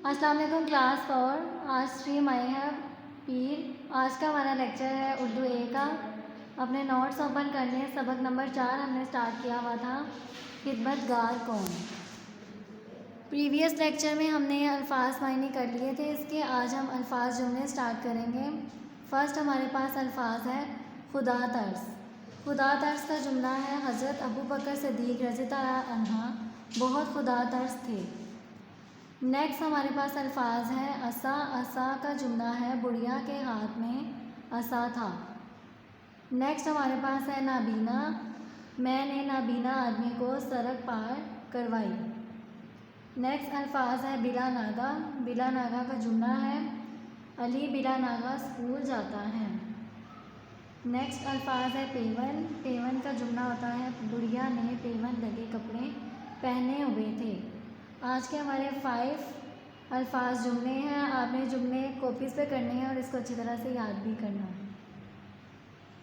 السلام علیکم کلاس 4. آج 3 مئی ہے پیر. آج کا ہمارا لیکچر ہے اردو اے کا. اپنے نوٹس اوپن کر لیں. سبق نمبر 4 ہم نے اسٹارٹ کیا ہوا تھا خدمت گار کون. پریویس لیکچر میں ہم نے الفاظ معنی کر لیے تھے اس کے. آج ہم الفاظ جملے اسٹارٹ کریں گے. فرسٹ ہمارے پاس الفاظ ہے خدا ترس. خدا ترس کا جملہ ہے حضرت ابوبکر صدیق رضی اللہ عنہ بہت خدا ترس تھے. نیکسٹ ہمارے پاس الفاظ ہے عصا. عصا کا جملہ ہے بڑھیا کے ہاتھ میں عصا تھا. نیکسٹ ہمارے پاس ہے نابینا. میں نے نابینا آدمی کو سڑک پار کروائی. نیکسٹ الفاظ ہے بلا ناگا. بلا ناگا کا جملہ ہے علی بلا ناگا اسکول جاتا ہے. نیکسٹ الفاظ ہے پیون. پیون کا جملہ ہوتا ہے بڑھیا نے پیون لگے کپڑے پہنے ہوئے تھے. آج کے ہمارے 5 الفاظ جملے ہیں. آپ نے جملے کاپیز پہ کرنے ہیں اور اس کو اچھی طرح سے یاد بھی کرنا ہے.